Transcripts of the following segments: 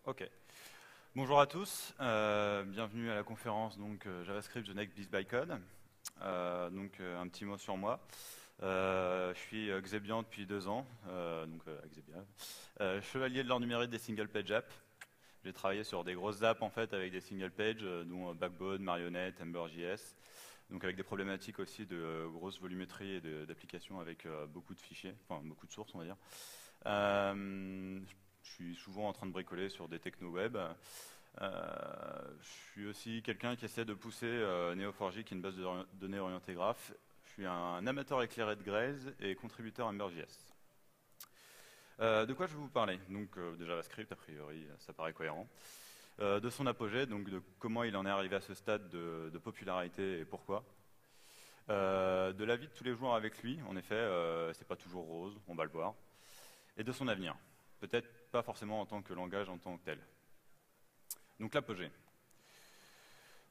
Ok. Bonjour à tous, bienvenue à la conférence JavaScript The Next Biz by Code. Un petit mot sur moi. Je suis Xebian depuis 2 ans, Xebian. Chevalier de l'or du mérite des single page apps. J'ai travaillé sur des grosses apps en fait avec des single page, dont Backbone, Marionette, Ember.js. Donc avec des problématiques aussi de grosse volumétrie et d'applications avec beaucoup de fichiers, enfin beaucoup de sources on va dire. Je suis souvent en train de bricoler sur des techno web. Je suis aussi quelqu'un qui essaie de pousser Neo4j, qui est une base de données orientée graph. Je suis un amateur éclairé de Grails et contributeur Ember.js. De quoi je vais vous parler? De JavaScript, a priori, ça paraît cohérent. De son apogée, donc de comment il en est arrivé à ce stade de popularité et pourquoi. De la vie de tous les jours avec lui, en effet, c'est pas toujours rose, on va le voir. Et de son avenir. Peut-être pas forcément en tant que langage en tant que tel. Donc l'apogée.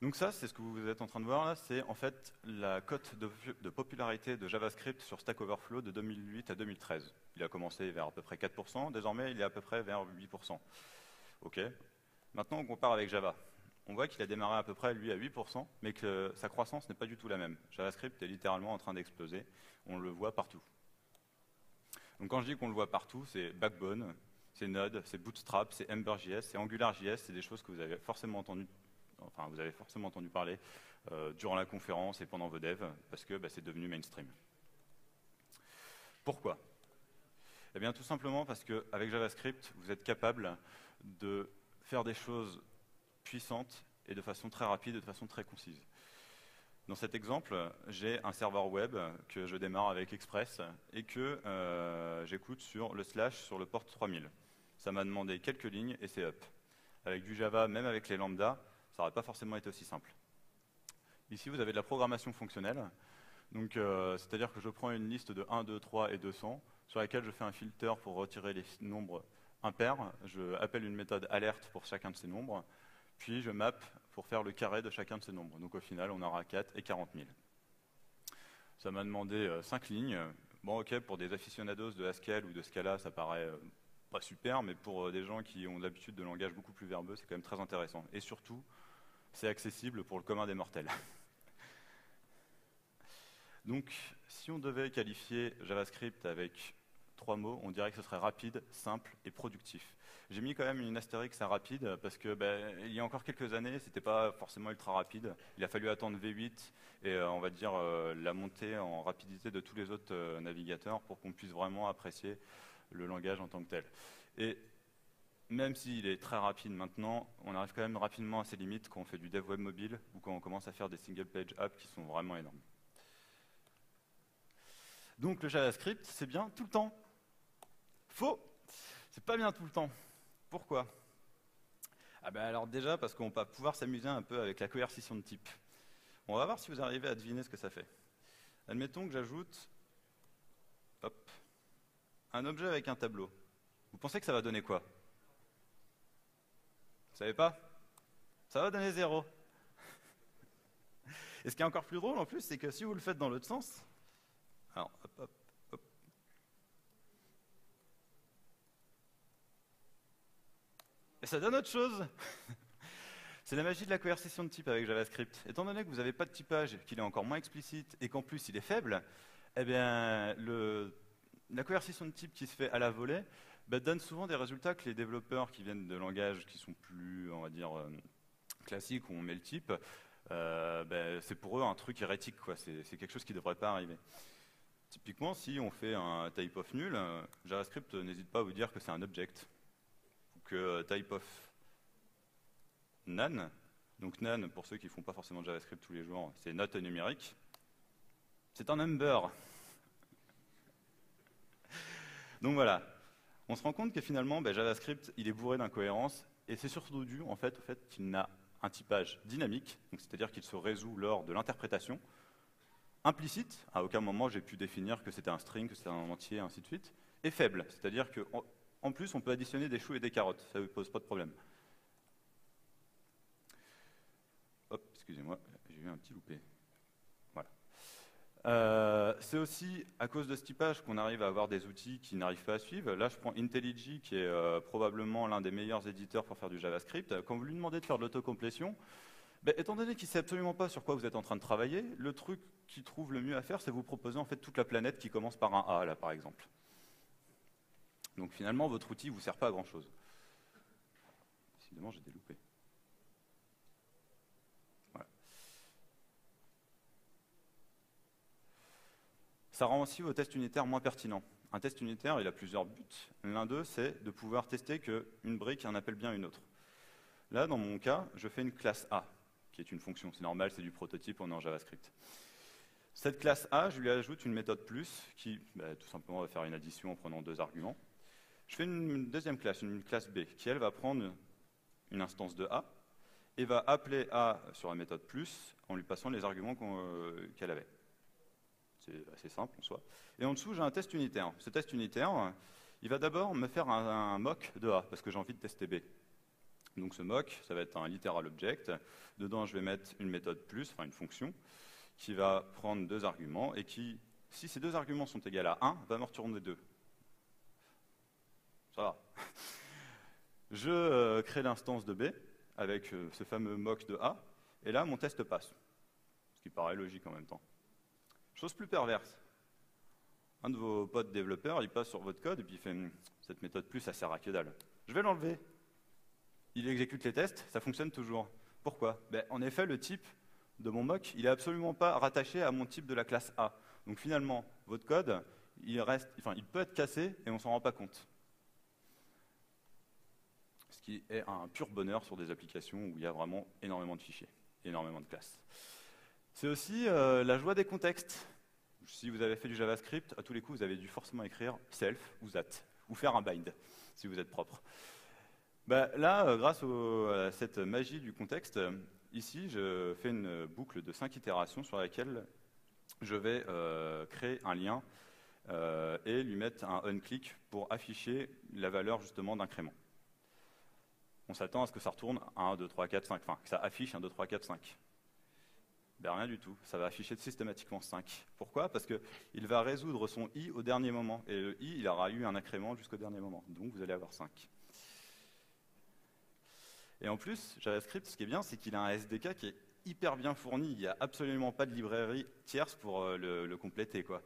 Donc ça, c'est ce que vous êtes en train de voir là, c'est en fait la cote de popularité de JavaScript sur Stack Overflow de 2008 à 2013. Il a commencé vers à peu près 4%, désormais il est à peu près vers 8%. Ok. Maintenant on compare avec Java. On voit qu'il a démarré à peu près lui à 8%, mais que sa croissance n'est pas du tout la même. JavaScript est littéralement en train d'exploser, on le voit partout. Donc quand je dis qu'on le voit partout, c'est Backbone, c'est Node, c'est Bootstrap, c'est Ember.js, c'est AngularJS, c'est des choses que vous avez forcément entendu parler durant la conférence et pendant vos devs, parce que c'est devenu mainstream. Pourquoi? Eh bien tout simplement parce qu'avec JavaScript, vous êtes capable de faire des choses puissantes et de façon très rapide, de façon très concise. Dans cet exemple, j'ai un serveur web que je démarre avec Express et que j'écoute sur le / sur le port 3000. Ça m'a demandé quelques lignes et c'est up. Avec du Java, même avec les lambda, ça n'aurait pas forcément été aussi simple. Ici, vous avez de la programmation fonctionnelle. C'est-à-dire que je prends une liste de 1, 2, 3 et 200 sur laquelle je fais un filtre pour retirer les nombres impairs. Je appelle une méthode alerte pour chacun de ces nombres. Puis je map pour faire le carré de chacun de ces nombres. Donc au final, on aura 4 et 40 000. Ça m'a demandé 5 lignes. Bon, ok, pour des aficionados de Haskell ou de Scala, ça paraît pas super, mais pour des gens qui ont l'habitude de langage beaucoup plus verbeux, c'est quand même très intéressant. Et surtout, c'est accessible pour le commun des mortels. Donc, si on devait qualifier JavaScript avec 3 mots, on dirait que ce serait rapide, simple et productif. J'ai mis quand même une astérix à rapide parce que il y a encore quelques années, c'était pas forcément ultra rapide. Il a fallu attendre V8 et on va dire la montée en rapidité de tous les autres navigateurs pour qu'on puisse vraiment apprécier le langage en tant que tel. Et même s'il est très rapide maintenant, on arrive quand même rapidement à ses limites quand on fait du dev web mobile ou quand on commence à faire des single page apps qui sont vraiment énormes. Donc le JavaScript, c'est bien tout le temps. Faux! C'est pas bien tout le temps. Pourquoi? Alors déjà parce qu'on va pouvoir s'amuser un peu avec la coercition de type. On va voir si vous arrivez à deviner ce que ça fait. Admettons que j'ajoute un objet avec un tableau. Vous pensez que ça va donner quoi? Vous savez pas? Ça va donner 0. Et ce qui est encore plus drôle en plus, c'est que si vous le faites dans l'autre sens, alors hop. Et ça donne autre chose. C'est la magie de la coercition de type avec JavaScript. Étant donné que vous n'avez pas de typage, qu'il est encore moins explicite et qu'en plus il est faible, eh bien la coercition de type qui se fait à la volée donne souvent des résultats que les développeurs qui viennent de langages qui sont plus, on va dire, classiques, où on met le type, c'est pour eux un truc hérétique, quoi. C'est quelque chose qui ne devrait pas arriver. Typiquement, si on fait un type of nul, JavaScript n'hésite pas à vous dire que c'est un object. Ou que type of none, donc none, pour ceux qui ne font pas forcément de JavaScript tous les jours, c'est not numérique, c'est un number. Donc voilà, on se rend compte que finalement, JavaScript, il est bourré d'incohérences, et c'est surtout dû en fait, au fait qu'il n'a un typage dynamique, c'est-à-dire qu'il se résout lors de l'interprétation, implicite, à aucun moment j'ai pu définir que c'était un string, que c'était un entier, ainsi de suite, et faible, c'est-à-dire qu'en plus on peut additionner des choux et des carottes, ça ne pose pas de problème. Hop, excusez-moi, j'ai eu un petit loupé. Voilà. C'est aussi à cause de ce typage qu'on arrive à avoir des outils qui n'arrivent pas à suivre. Là, je prends IntelliJ, qui est probablement l'un des meilleurs éditeurs pour faire du JavaScript. Quand vous lui demandez de faire de l'autocomplétion, ben, étant donné qu'il ne sait absolument pas sur quoi vous êtes en train de travailler, le truc qu'il trouve le mieux à faire, c'est vous proposer en fait toute la planète qui commence par un A, là, par exemple. Donc finalement, votre outil ne vous sert pas à grand-chose. Décidément, j'ai des loupés. Voilà. Ça rend aussi vos tests unitaires moins pertinents. Un test unitaire, il a plusieurs buts. L'un d'eux, c'est de pouvoir tester qu'une brique en appelle bien une autre. Là, dans mon cas, je fais une classe A, qui est une fonction. C'est normal, c'est du prototype, on est en JavaScript. Cette classe A, je lui ajoute une méthode plus, qui tout simplement va faire une addition en prenant 2 arguments. Je fais une deuxième classe, une classe B, qui elle va prendre une instance de A, et va appeler A sur la méthode plus, en lui passant les arguments qu'elle avait. C'est assez simple en soi. Et en dessous, j'ai un test unitaire. Ce test unitaire, il va d'abord me faire un mock de A, parce que j'ai envie de tester B. Donc ce mock, ça va être un literal object. Dedans, je vais mettre une méthode plus, enfin une fonction, qui va prendre 2 arguments, et qui, si ces 2 arguments sont égaux à 1, va me retourner 2. Ça va. Je crée l'instance de B, avec ce fameux mock de A, et là, mon test passe. Ce qui paraît logique en même temps. Chose plus perverse. Un de vos potes développeurs, il passe sur votre code et puis il fait « cette méthode plus, ça sert à que dalle. Je vais l'enlever. » Il exécute les tests, ça fonctionne toujours. Pourquoi? En effet, le type de mon mock, il n'est absolument pas rattaché à mon type de la classe A. Donc finalement, votre code, il peut être cassé et on ne s'en rend pas compte. Ce qui est un pur bonheur sur des applications où il y a vraiment énormément de fichiers, énormément de classes. C'est aussi la joie des contextes. Si vous avez fait du JavaScript, à tous les coups, vous avez dû forcément écrire self ou that, ou faire un bind, si vous êtes propre. Là, grâce à cette magie du contexte, ici, je fais une boucle de 5 itérations sur laquelle je vais créer un lien et lui mettre un onClick pour afficher la valeur justement d'incrément. On s'attend à ce que ça retourne 1, 2, 3, 4, 5, enfin, que ça affiche 1, 2, 3, 4, 5. Rien du tout, ça va afficher systématiquement 5. Pourquoi? Parce qu'il va résoudre son i au dernier moment, et le i, il aura eu un incrément jusqu'au dernier moment, donc vous allez avoir 5. Et en plus, JavaScript, ce qui est bien, c'est qu'il a un SDK qui est hyper bien fourni, il n'y a absolument pas de librairie tierce pour le compléter, quoi.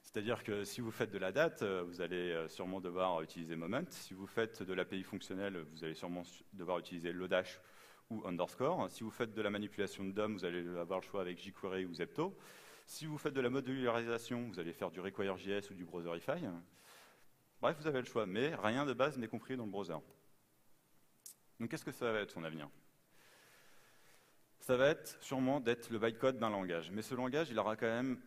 C'est-à-dire que si vous faites de la date, vous allez sûrement devoir utiliser Moment. Si vous faites de l'API fonctionnelle, vous allez sûrement devoir utiliser Lodash ou underscore. Si vous faites de la manipulation de DOM, vous allez avoir le choix avec jQuery ou Zepto. Si vous faites de la modularisation, vous allez faire du Require.js ou du Browserify. Bref, vous avez le choix, mais rien de base n'est compris dans le browser. Donc qu'est-ce que ça va être son avenir? Ça va être sûrement d'être le bytecode d'un langage. Mais ce langage, il aura quand même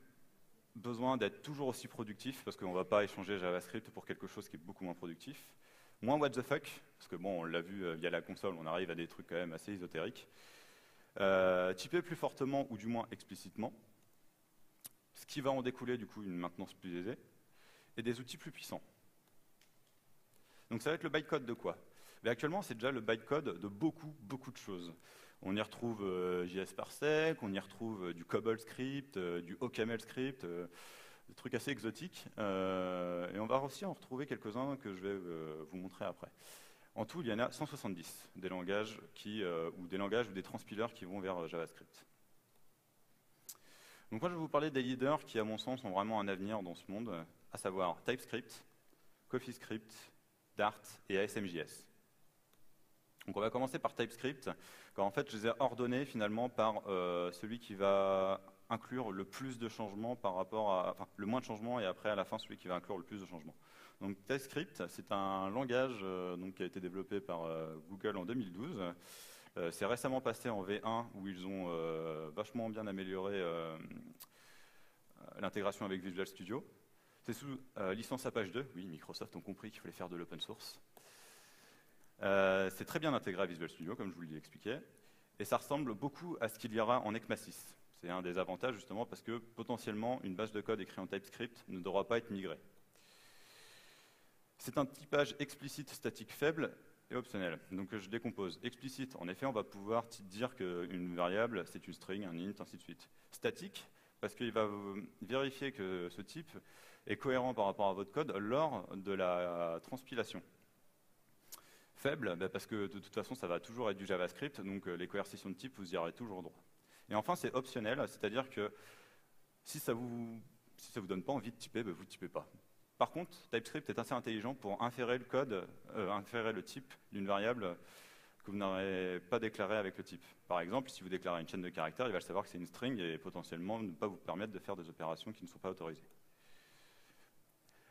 besoin d'être toujours aussi productif, parce qu'on ne va pas échanger JavaScript pour quelque chose qui est beaucoup moins productif. Moins what the fuck, parce que bon, on l'a vu via la console, on arrive à des trucs quand même assez ésotériques. Typé plus fortement, ou du moins explicitement, ce qui va en découler du coup une maintenance plus aisée, et des outils plus puissants. Donc ça va être le bytecode de quoi? Actuellement, c'est déjà le bytecode de beaucoup de choses. On y retrouve JSParsec, on y retrouve du Cobol script, du OCaml script, des trucs assez exotiques. Et on va aussi en retrouver quelques-uns que je vais vous montrer après. En tout, il y en a 170 des langages ou des transpilers qui vont vers JavaScript. Donc moi, je vais vous parler des leaders qui, à mon sens, ont vraiment un avenir dans ce monde, à savoir TypeScript, CoffeeScript, Dart et ASMJS. Donc on va commencer par TypeScript, car en fait je les ai ordonnés finalement par celui qui va inclure le plus de changements par rapport à, enfin le moins de changements et après à la fin celui qui va inclure le plus de changements. Donc TypeScript, c'est un langage qui a été développé par Google en 2012. C'est récemment passé en V1 où ils ont vachement bien amélioré l'intégration avec Visual Studio. C'est sous licence Apache 2, oui Microsoft ont compris qu'il fallait faire de l'open source. C'est très bien intégré à Visual Studio, comme je vous l'ai expliqué, et ça ressemble beaucoup à ce qu'il y aura en ECMASIS. C'est un des avantages, justement, parce que potentiellement, une base de code écrite en TypeScript ne devra pas être migrée. C'est un typage explicite statique faible et optionnel. Donc je décompose. Explicite, en effet, on va pouvoir dire qu'une variable, c'est une string, un int, ainsi de suite. Statique, parce qu'il va vérifier que ce type est cohérent par rapport à votre code lors de la transpilation. Faible, parce que de toute façon, ça va toujours être du JavaScript, donc les coercitions de type, vous y aurez toujours droit. Et enfin, c'est optionnel, c'est-à-dire que si ça vous donne pas envie de typer, vous ne typez pas. Par contre, TypeScript est assez intelligent pour inférer le code, inférer le type d'une variable que vous n'aurez pas déclarée avec le type. Par exemple, si vous déclarez une chaîne de caractères, il va savoir que c'est une string et potentiellement ne pas vous permettre de faire des opérations qui ne sont pas autorisées.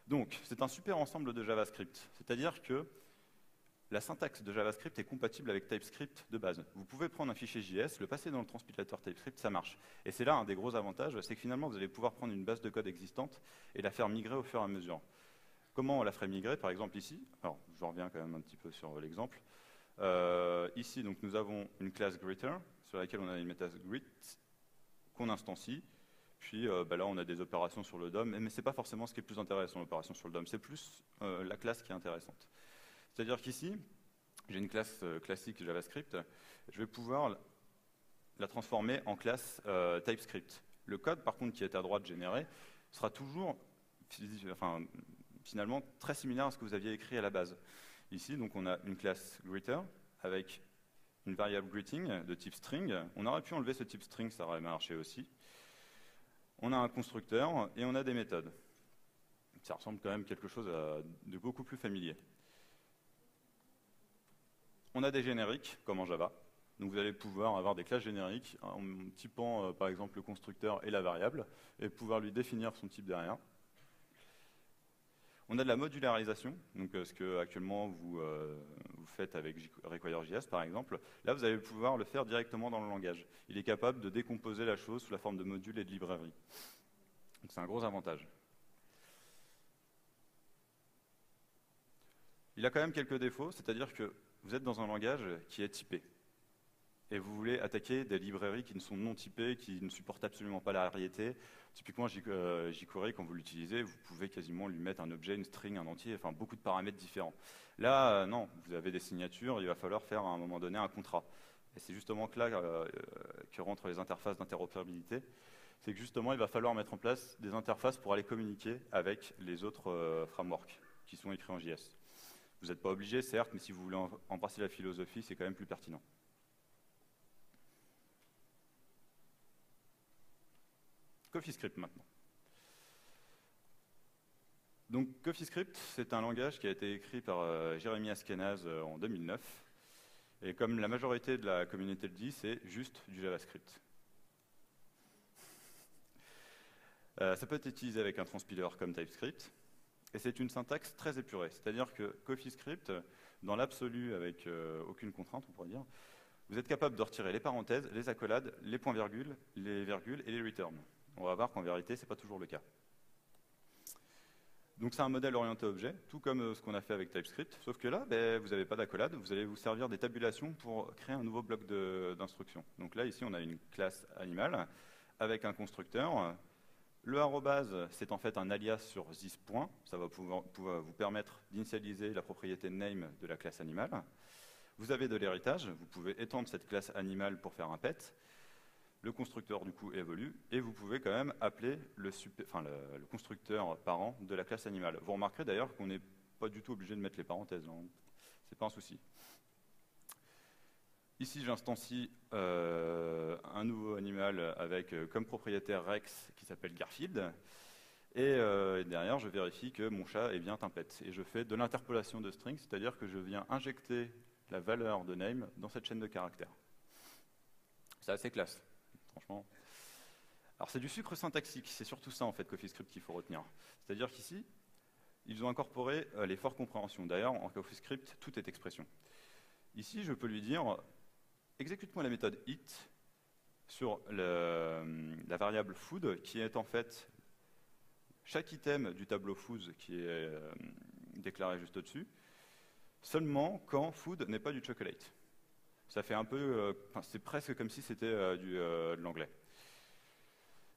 Donc, c'est un super ensemble de JavaScript, c'est-à-dire que la syntaxe de JavaScript est compatible avec TypeScript de base. Vous pouvez prendre un fichier JS, le passer dans le transpilateur TypeScript, ça marche. Et c'est là un des gros avantages, c'est que finalement vous allez pouvoir prendre une base de code existante et la faire migrer au fur et à mesure. Comment on la ferait migrer, par exemple ici? Alors, je reviens quand même un petit peu sur l'exemple. Ici, donc, nous avons une classe greeter, sur laquelle on a une méthode greet, qu'on instancie. Puis là, on a des opérations sur le DOM, mais ce n'est pas forcément ce qui est le plus intéressant, l'opération sur le DOM, c'est plus la classe qui est intéressante. C'est-à-dire qu'ici, j'ai une classe classique JavaScript, je vais pouvoir la transformer en classe TypeScript. Le code, par contre, qui est à droite généré, sera toujours finalement très similaire à ce que vous aviez écrit à la base. Ici, donc, on a une classe greeter avec une variable greeting de type string. On aurait pu enlever ce type string, ça aurait marché aussi. On a un constructeur et on a des méthodes. Ça ressemble quand même à quelque chose de beaucoup plus familier. On a des génériques, comme en Java. Donc vous allez pouvoir avoir des classes génériques en typant par exemple le constructeur et la variable, et pouvoir lui définir son type derrière. On a de la modularisation, donc ce que actuellement vous faites avec Require.js par exemple. Là, vous allez pouvoir le faire directement dans le langage. Il est capable de décomposer la chose sous la forme de modules et de librairies. Donc c'est un gros avantage. Il a quand même quelques défauts, c'est-à-dire que vous êtes dans un langage qui est typé. Et vous voulez attaquer des librairies qui ne sont non typées, qui ne supportent absolument pas la variété. Typiquement, jQuery, quand vous l'utilisez, vous pouvez quasiment lui mettre un objet, une string, un entier, enfin beaucoup de paramètres différents. Là, non, vous avez des signatures, il va falloir faire à un moment donné un contrat. Et c'est justement que là que rentrent les interfaces d'interopérabilité. C'est que justement, il va falloir mettre en place des interfaces pour aller communiquer avec les autres frameworks qui sont écrits en JS. Vous n'êtes pas obligé, certes, mais si vous voulez embrasser la philosophie, c'est quand même plus pertinent. CoffeeScript maintenant. Donc CoffeeScript, c'est un langage qui a été écrit par Jérémy Askenaz en 2009. Et comme la majorité de la communauté le dit, c'est juste du JavaScript. Ça peut être utilisé avec un transpiler comme TypeScript. Et c'est une syntaxe très épurée. C'est-à-dire que CoffeeScript, dans l'absolu, avec aucune contrainte, on pourrait dire, vous êtes capable de retirer les parenthèses, les accolades, les points-virgules, les virgules et les returns. On va voir qu'en vérité, ce n'est pas toujours le cas. Donc c'est un modèle orienté objet, tout comme ce qu'on a fait avec TypeScript, sauf que là, vous n'avez pas d'accolade, vous allez vous servir des tabulations pour créer un nouveau bloc d'instructions. Donc là, ici, on a une classe animale avec un constructeur. Le arrobase, c'est en fait un alias sur this.point, ça va pouvoir vous permettre d'initialiser la propriété name de la classe animale. Vous avez de l'héritage, vous pouvez étendre cette classe animale pour faire un pet. Le constructeur, du coup, évolue, et vous pouvez quand même appeler le constructeur parent de la classe animale. Vous remarquerez d'ailleurs qu'on n'est pas du tout obligé de mettre les parenthèses, hein. C'est pas un souci. Ici, j'instancie un nouveau animal avec comme propriétaire Rex qui s'appelle Garfield, et derrière, je vérifie que mon chat est bien un pet. Et je fais de l'interpolation de string, c'est-à-dire que je viens injecter la valeur de name dans cette chaîne de caractères. C'est assez classe. Franchement. Alors c'est du sucre syntaxique, c'est surtout ça en fait CoffeeScript qu'il faut retenir. C'est-à-dire qu'ici, ils ont incorporé les fortes compréhensions. D'ailleurs, en CoffeeScript, tout est expression. Ici, je peux lui dire, exécute-moi la méthode it sur la variable food, qui est en fait chaque item du tableau food qui est déclaré juste au-dessus, seulement quand food n'est pas du chocolate. Ça fait un peu, c'est presque comme si c'était de l'anglais.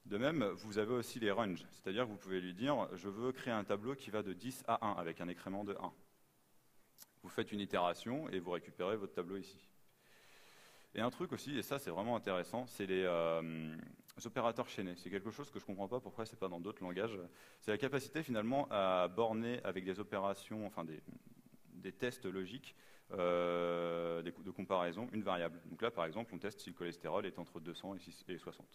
De même, vous avez aussi les ranges, c'est-à-dire que vous pouvez lui dire « je veux créer un tableau qui va de 10 à 1 avec un incrément de 1 ». Vous faites une itération et vous récupérez votre tableau ici. Et un truc aussi, et ça c'est vraiment intéressant, c'est les opérateurs chaînés. C'est quelque chose que je ne comprends pas pourquoi c'est pas dans d'autres langages. C'est la capacité finalement à borner avec des opérations, enfin des tests logiques de comparaison, une variable. Donc là par exemple on teste si le cholestérol est entre 200 et 60.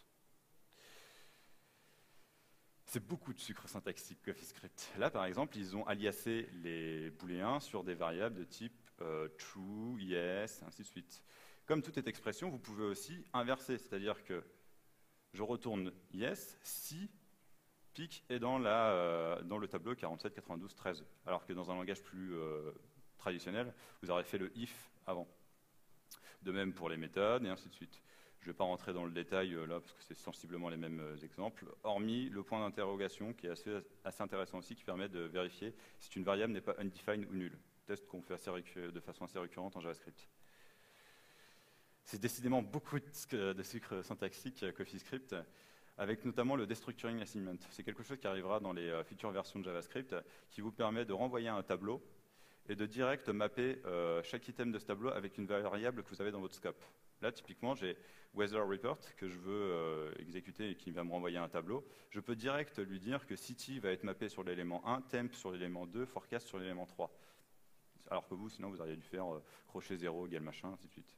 C'est beaucoup de sucre syntaxique CoffeeScript. Là par exemple ils ont aliasé les booléens sur des variables de type true, yes, ainsi de suite. Comme toute cette expression, vous pouvez aussi inverser, c'est-à-dire que je retourne yes si pic est dans le tableau 47, 92, 13, alors que dans un langage plus traditionnel, vous aurez fait le if avant. De même pour les méthodes, et ainsi de suite. Je ne vais pas rentrer dans le détail là, parce que c'est sensiblement les mêmes exemples, hormis le point d'interrogation qui est assez intéressant aussi, qui permet de vérifier si une variable n'est pas undefined ou nulle. Test qu'on fait de façon assez récurrente en JavaScript. C'est décidément beaucoup de sucre syntaxique CoffeeScript, avec notamment le destructuring assignment. C'est quelque chose qui arrivera dans les futures versions de JavaScript, qui vous permet de renvoyer un tableau et de direct mapper chaque item de ce tableau avec une variable que vous avez dans votre scope. Là, typiquement, j'ai weather report que je veux exécuter et qui va me renvoyer un tableau. Je peux direct lui dire que city va être mappé sur l'élément 1, temp sur l'élément 2, forecast sur l'élément 3. Alors que vous, sinon, vous auriez dû faire crochet 0 égale machin, ainsi de suite.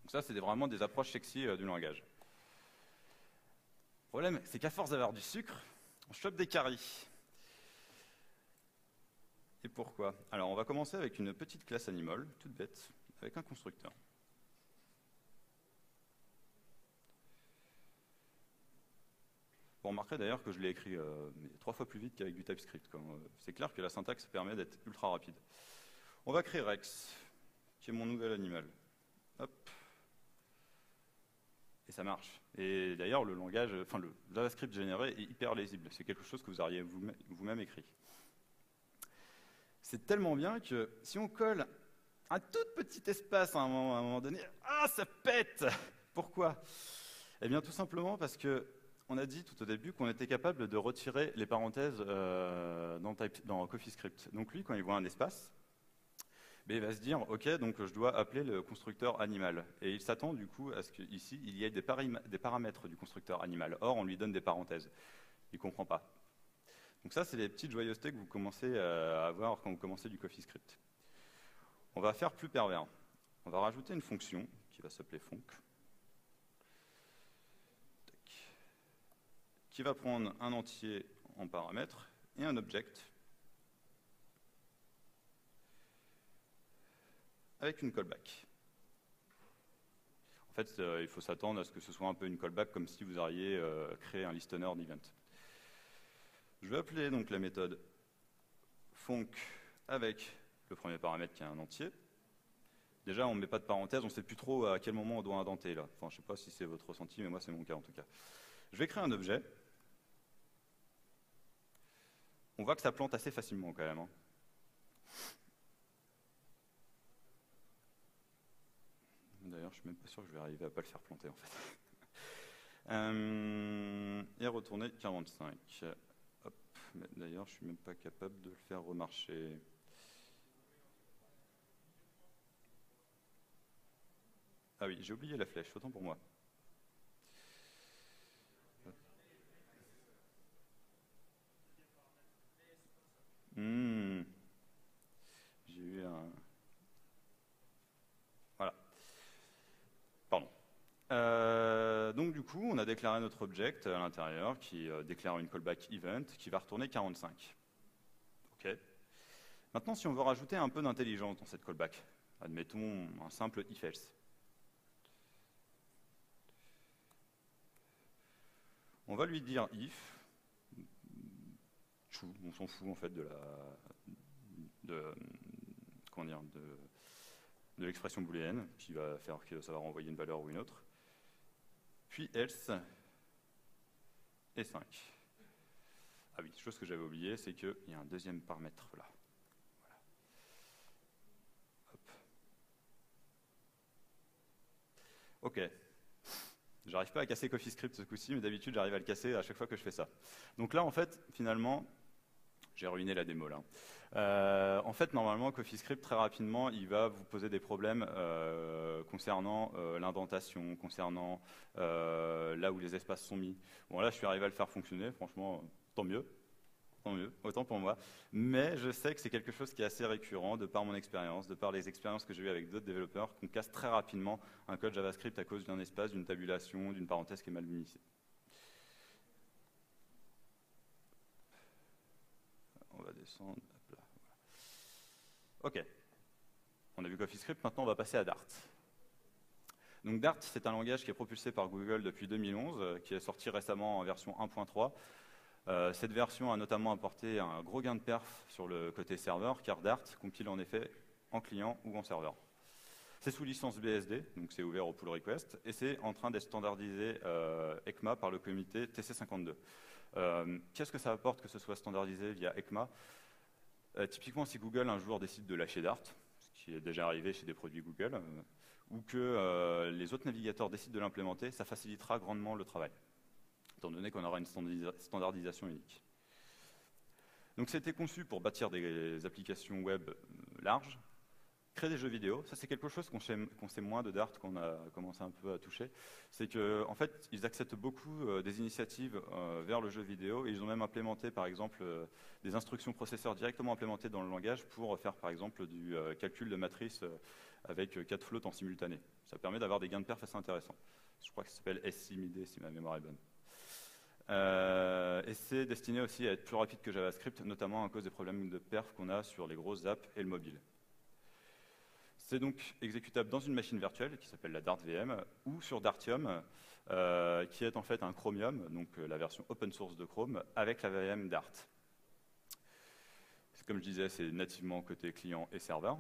Donc ça, c'est vraiment des approches sexy du langage. Le problème, c'est qu'à force d'avoir du sucre, on chope des caries. Et pourquoi? Alors, on va commencer avec une petite classe animal, toute bête, avec un constructeur. Vous remarquerez d'ailleurs que je l'ai écrit 3 fois plus vite qu'avec du TypeScript. C'est clair que la syntaxe permet d'être ultra rapide. On va créer Rex, qui est mon nouvel animal. Hop. Et ça marche. Et d'ailleurs, le JavaScript généré est hyper lisible. C'est quelque chose que vous auriez vous-même écrit. C'est tellement bien que si on colle un tout petit espace à un moment donné, ça pète! Pourquoi? Eh bien, tout simplement parce qu'on a dit tout au début qu'on était capable de retirer les parenthèses dans CoffeeScript. Donc lui, quand il voit un espace, il va se dire, ok, donc je dois appeler le constructeur animal. Et il s'attend du coup à ce qu'ici, il y ait des paramètres du constructeur animal. Or, on lui donne des parenthèses. Il ne comprend pas. Donc ça, c'est les petites joyeusetés que vous commencez à avoir quand vous commencez du CoffeeScript. On va faire plus pervers. On va rajouter une fonction qui va s'appeler func, qui va prendre un entier en paramètres et un object avec une callback. En fait, il faut s'attendre à ce que ce soit un peu une callback comme si vous auriez créé un listener d'event. Je vais appeler donc la méthode func avec le premier paramètre qui est un entier. Déjà, on ne met pas de parenthèse, on ne sait plus trop à quel moment on doit indenter là. Enfin, je ne sais pas si c'est votre ressenti, mais moi c'est mon cas en tout cas. Je vais créer un objet. On voit que ça plante assez facilement quand même. D'ailleurs, je ne suis même pas sûr que je vais arriver à ne pas le faire planter en fait. Et retourner 45. D'ailleurs, je ne suis même pas capable de le faire remarcher. Ah oui, j'ai oublié la flèche, autant pour moi. J'ai eu un... Voilà. Pardon. Donc du coup, on a déclaré notre object à l'intérieur qui déclare une callback event qui va retourner 45. OK. Maintenant, si on veut rajouter un peu d'intelligence dans cette callback, admettons un simple if-else. On va lui dire if, true, on s'en fout en fait de l'expression booléenne qui va faire que ça va renvoyer une valeur ou une autre. Puis else et 5. Ah oui, chose que j'avais oublié, c'est qu'il y a un deuxième paramètre là. Voilà. Hop. Ok. J'arrive pas à casser CoffeeScript ce coup-ci, mais d'habitude j'arrive à le casser à chaque fois que je fais ça. Donc là, en fait, finalement, J'ai ruiné la démo là. En fait, normalement, CoffeeScript, très rapidement, il va vous poser des problèmes concernant l'indentation, concernant là où les espaces sont mis. Bon, là, je suis arrivé à le faire fonctionner, franchement, tant mieux. Tant mieux, autant pour moi. Mais je sais que c'est quelque chose qui est assez récurrent de par mon expérience, de par les expériences que j'ai eues avec d'autres développeurs, qu'on casse très rapidement un code JavaScript à cause d'un espace, d'une tabulation, d'une parenthèse qui est mal initiée. On va descendre. Hop là. Ok, on a vu CoffeeScript, maintenant on va passer à Dart. Donc Dart, c'est un langage qui est propulsé par Google depuis 2011, qui est sorti récemment en version 1.3. Cette version a notamment apporté un gros gain de perf sur le côté serveur, car Dart compile en effet en client ou en serveur. C'est sous licence BSD, donc c'est ouvert au pull request, et c'est en train d'être standardisé ECMA par le comité TC52. Qu'est-ce que ça apporte que ce soit standardisé via ECMA? Typiquement, si Google un jour décide de lâcher Dart, ce qui est déjà arrivé chez des produits Google, ou que les autres navigateurs décident de l'implémenter, ça facilitera grandement le travail, étant donné qu'on aura une standardisation unique. Donc c'était conçu pour bâtir des applications web larges, créer des jeux vidéo. Ça c'est quelque chose qu'on sait moins de Dart, qu'on a commencé un peu à toucher. C'est qu'en fait, ils acceptent beaucoup des initiatives vers le jeu vidéo, et ils ont même implémenté par exemple des instructions processeurs directement implémentées dans le langage pour faire par exemple du calcul de matrice avec 4 floats en simultané. Ça permet d'avoir des gains de perf assez intéressants. Je crois que ça s'appelle SIMID si ma mémoire est bonne. Et c'est destiné aussi à être plus rapide que JavaScript, notamment à cause des problèmes de perf qu'on a sur les grosses apps et le mobile. C'est donc exécutable dans une machine virtuelle qui s'appelle la Dart VM ou sur Dartium, qui est en fait un Chromium, donc la version open source de Chrome, avec la VM Dart. Comme je disais, c'est nativement côté client et serveur,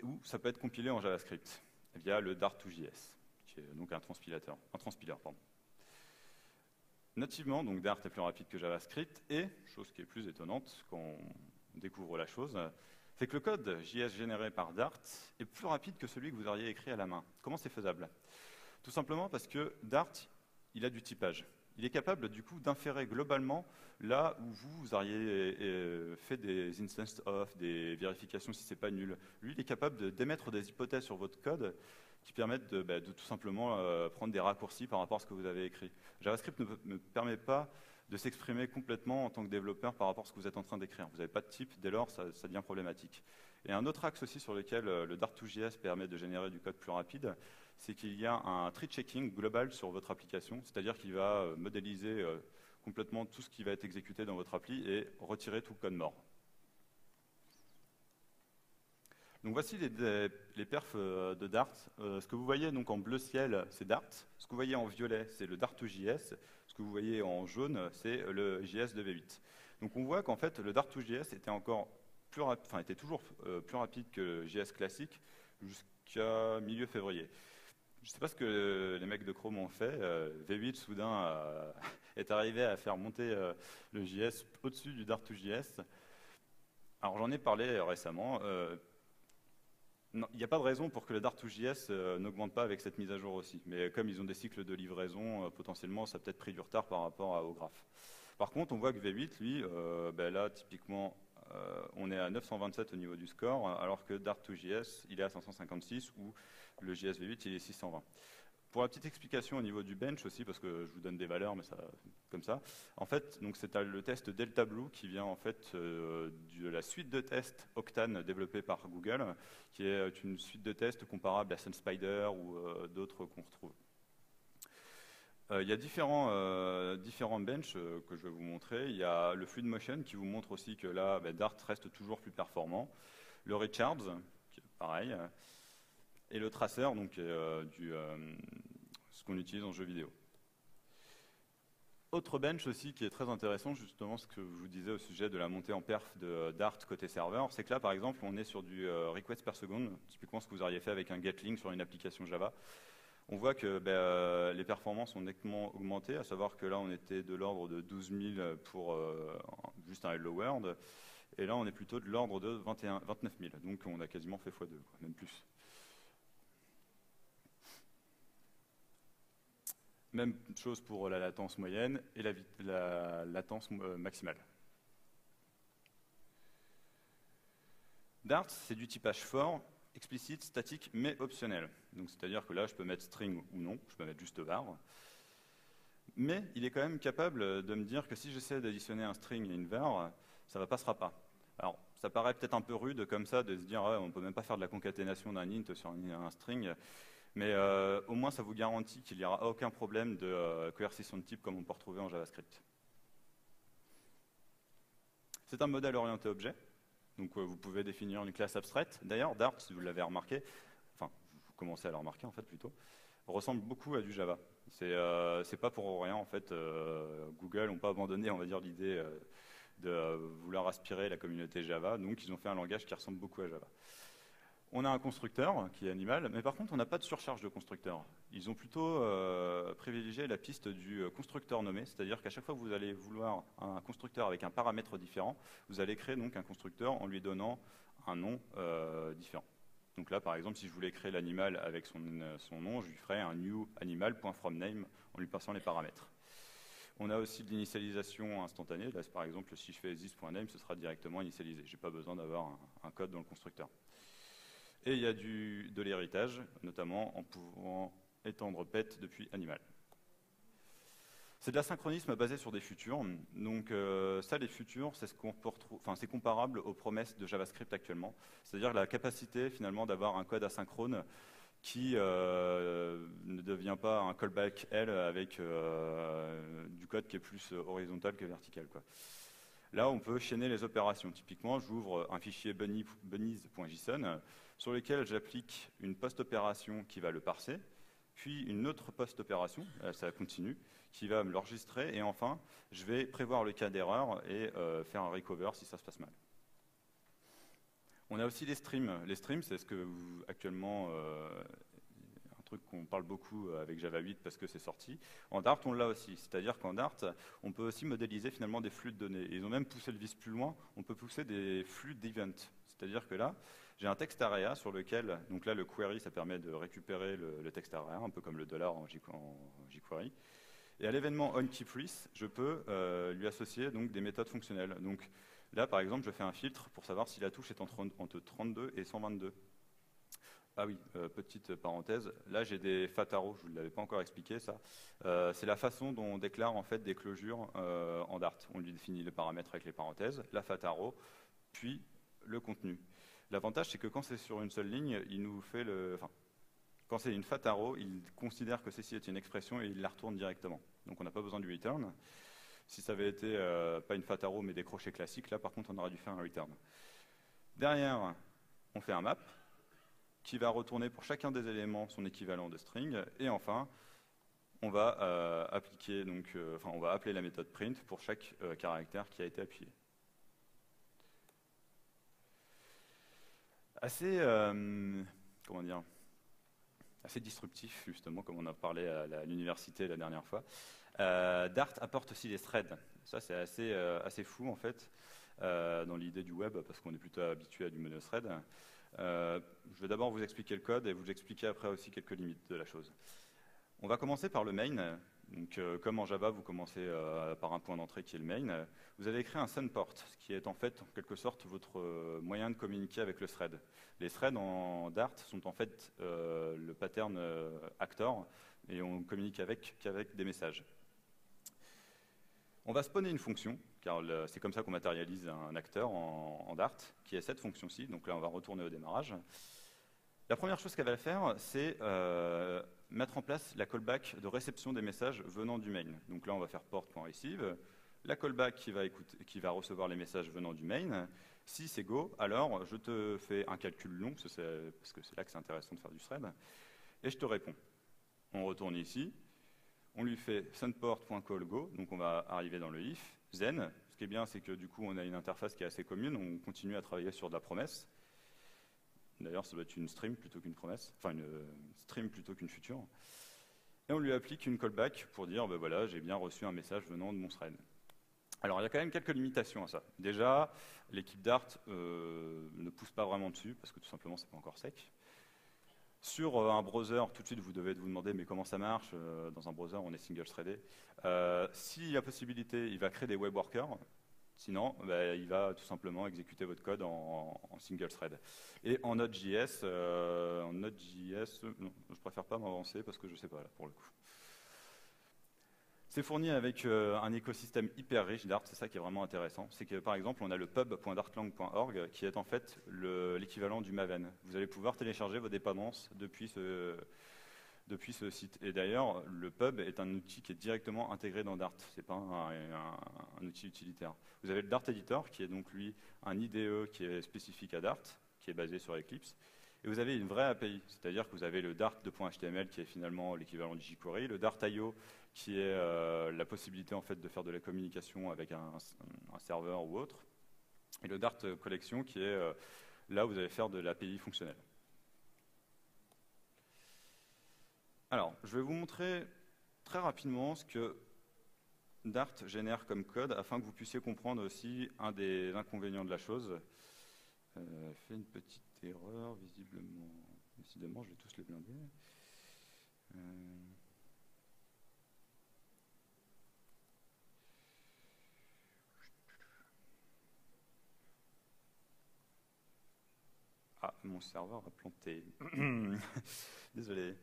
ou ça peut être compilé en JavaScript via le Dart2JS, qui est donc un transpiler. Nativement, donc Dart est plus rapide que JavaScript, et, chose qui est plus étonnante quand on découvre la chose, c'est que le code JS généré par Dart est plus rapide que celui que vous auriez écrit à la main. Comment c'est faisable? Tout simplement parce que Dart, il a du typage. Il est capable du coup d'inférer globalement là où vous auriez fait des instances of, des vérifications si c'est pas nul. Lui, il est capable d'émettre des hypothèses sur votre code qui permettent de tout simplement prendre des raccourcis par rapport à ce que vous avez écrit. JavaScript ne permet pas de s'exprimer complètement en tant que développeur par rapport à ce que vous êtes en train d'écrire. Vous n'avez pas de type, dès lors, ça devient problématique. Et un autre axe aussi sur lequel le Dart2JS permet de générer du code plus rapide, c'est qu'il y a un tree checking global sur votre application, c'est-à-dire qu'il va modéliser complètement tout ce qui va être exécuté dans votre appli et retirer tout le code mort. Donc voici les perfs de Dart. Ce que vous voyez donc en bleu ciel, c'est Dart. Ce que vous voyez en violet, c'est le Dart2JS. Ce que vous voyez en jaune, c'est le JS de V8. Donc on voit qu'en fait, le Dart2JS était toujours plus rapide que le JS classique jusqu'à milieu février. Je ne sais pas ce que les mecs de Chrome ont fait. V8 soudain est arrivé à faire monter le JS au-dessus du Dart2JS. Alors j'en ai parlé récemment. Non, il n'y a pas de raison pour que le Dart2JS n'augmente pas avec cette mise à jour aussi. Mais comme ils ont des cycles de livraison, potentiellement, ça a peut-être pris du retard par rapport au graphe. Par contre, on voit que V8, lui, là, typiquement, on est à 927 au niveau du score, alors que Dart2JS, il est à 556, ou le JS V8, il est 620. Pour la petite explication au niveau du bench aussi, parce que je vous donne des valeurs, mais ça, comme ça. En fait, donc c'est le test Delta Blue qui vient en fait de la suite de tests Octane développée par Google, qui est une suite de tests comparable à SunSpider ou d'autres qu'on retrouve. Il y a différents benches que je vais vous montrer. Il y a le Fluid Motion qui vous montre aussi que là, Dart reste toujours plus performant. Le Richards, qui est pareil. Et le Tracer, donc ce qu'on utilise en jeu vidéo. Autre bench aussi qui est très intéressant, justement ce que je vous disais au sujet de la montée en perf de Dart côté serveur, c'est que là par exemple on est sur du request per seconde, typiquement ce que vous auriez fait avec un Gatling sur une application Java. On voit que les performances ont nettement augmenté, à savoir que là on était de l'ordre de 12 000 pour juste un Hello World, et là on est plutôt de l'ordre de 29 000, donc on a quasiment fait x2, même plus. Même chose pour la latence moyenne et la latence maximale. Dart, c'est du typage fort, explicite, statique, mais optionnel. Donc c'est-à-dire que là, je peux mettre string ou non, je peux mettre juste var. Mais il est quand même capable de me dire que si j'essaie d'additionner un string et une var, ça ne passera pas. Alors, ça paraît peut-être un peu rude comme ça de se dire on ne peut même pas faire de la concaténation d'un int sur un string, mais au moins ça vous garantit qu'il n'y aura aucun problème de coercition de type comme on peut retrouver en JavaScript. C'est un modèle orienté objet, donc vous pouvez définir une classe abstraite. D'ailleurs, Dart, si vous l'avez remarqué, enfin, vous commencez à le remarquer en fait plutôt, ressemble beaucoup à du Java. C'est pas pour rien en fait. Google n'ont pas abandonné, on va dire, l'idée de vouloir aspirer la communauté Java, donc ils ont fait un langage qui ressemble beaucoup à Java. On a un constructeur qui est animal, mais par contre on n'a pas de surcharge de constructeur. Ils ont plutôt privilégié la piste du constructeur nommé, c'est-à-dire qu'à chaque fois que vous allez vouloir un constructeur avec un paramètre différent, vous allez créer donc un constructeur en lui donnant un nom différent. Donc là par exemple si je voulais créer l'animal avec son nom, je lui ferais un new animal.fromName en lui passant les paramètres. On a aussi de l'initialisation instantanée. Là, par exemple, si je fais this.name, ce sera directement initialisé. Je n'ai pas besoin d'avoir un code dans le constructeur. Et il y a de l'héritage, notamment en pouvant étendre pet depuis animal. C'est de l'asynchronisme basé sur des futurs. Donc ça, les futurs, c'est ce qu'on peut retrouver. Enfin, c'est comparable aux promesses de JavaScript actuellement. C'est-à-dire la capacité finalement d'avoir un code asynchrone qui ne devient pas un callback L avec du code qui est plus horizontal que vertical, quoi. Là, on peut chaîner les opérations. Typiquement, j'ouvre un fichier bunnies.json sur lequel j'applique une post-opération qui va le parser, puis une autre post-opération, ça continue, qui va me l'enregistrer, et enfin, je vais prévoir le cas d'erreur et faire un recover si ça se passe mal. On a aussi les streams. Les streams, c'est ce que actuellement, un truc qu'on parle beaucoup avec Java 8 parce que c'est sorti. En Dart, on l'a aussi. C'est-à-dire qu'en Dart, on peut aussi modéliser finalement des flux de données. Et ils ont même poussé le vice plus loin. On peut pousser des flux d'events. C'est-à-dire que là, j'ai un texte area sur lequel, donc là, le query, ça permet de récupérer le texte area, un peu comme le $ en jQuery. Et à l'événement onKeepList, je peux lui associer donc des méthodes fonctionnelles. Donc, là, par exemple, je fais un filtre pour savoir si la touche est entre 32 et 122. Ah oui, petite parenthèse, là j'ai des fataro, je ne vous l'avais pas encore expliqué ça. C'est la façon dont on déclare en fait des closures en Dart. On lui définit les paramètres avec les parenthèses, la fataro, puis le contenu. L'avantage c'est que quand c'est sur une seule ligne, il nous fait le... Enfin, quand c'est une fataro, il considère que ceci est une expression et il la retourne directement. Donc on n'a pas besoin du return. Si ça avait été pas une fataro mais des crochets classiques, là par contre on aurait dû faire un return. Derrière, on fait un map qui va retourner pour chacun des éléments son équivalent de string. Et enfin, on va appliquer donc, on va appeler la méthode print pour chaque caractère qui a été appuyé. Assez, comment dire, assez disruptif justement, comme on a parlé à l'université la dernière fois. Dart apporte aussi des threads. Ça, c'est assez fou en fait, dans l'idée du web, parce qu'on est plutôt habitué à du monothread. Je vais d'abord vous expliquer le code et vous expliquer après aussi quelques limites de la chose. On va commencer par le main. Donc, comme en Java, vous commencez par un point d'entrée qui est le main. Vous allez créer un sendPort, ce qui est en fait, en quelque sorte, votre moyen de communiquer avec le thread. Les threads en Dart sont en fait le pattern actor et on communique qu'avec des messages. On va spawner une fonction, car c'est comme ça qu'on matérialise un acteur en Dart, qui est cette fonction-ci. Donc là, on va retourner au démarrage. La première chose qu'elle va faire, c'est mettre en place la callback de réception des messages venant du main. Donc là, on va faire port.receive. La callback qui va recevoir les messages venant du main. Si c'est go, alors je te fais un calcul long, parce que c'est là que c'est intéressant de faire du thread, et je te réponds. On retourne ici. On lui fait sendPort.callGo, donc on va arriver dans le if, then. Ce qui est bien, c'est que du coup, on a une interface qui est assez commune, on continue à travailler sur de la promesse. D'ailleurs, ça doit être une stream plutôt qu'une promesse, enfin une stream plutôt qu'une future. Et on lui applique une callback pour dire, ben voilà, j'ai bien reçu un message venant de mon thread. Alors, il y a quand même quelques limitations à ça. Déjà, l'équipe Dart ne pousse pas vraiment dessus, parce que tout simplement, c'est pas encore sec. Sur un browser, tout de suite, vous devez vous demander mais comment ça marche. Dans un browser, on est single-threadé. S'il y a possibilité, il va créer des web workers. Sinon, bah, il va tout simplement exécuter votre code en single thread. Et en Node.js, non, je préfère pas m'avancer parce que je sais pas là pour le coup. C'est fourni avec un écosystème hyper riche Dart, c'est ça qui est vraiment intéressant. C'est que par exemple, on a le pub.dartlang.org qui est en fait l'équivalent du Maven. Vous allez pouvoir télécharger vos dépendances depuis ce site. Et d'ailleurs, le pub est un outil qui est directement intégré dans Dart, c'est pas un outil utilitaire. Vous avez le Dart Editor qui est donc lui un IDE qui est spécifique à Dart, qui est basé sur Eclipse. Et vous avez une vraie API, c'est-à-dire que vous avez le Dart.html qui est finalement l'équivalent du jQuery, le Dart.io qui est la possibilité en fait de faire de la communication avec un serveur ou autre, et le Dart Collection qui est là où vous allez faire de l'API fonctionnelle. Alors, je vais vous montrer très rapidement ce que Dart génère comme code afin que vous puissiez comprendre aussi un des inconvénients de la chose. Fait une petite erreur, visiblement. Décidément, je vais tous les blinder. Ah, mon serveur a planté. Désolé.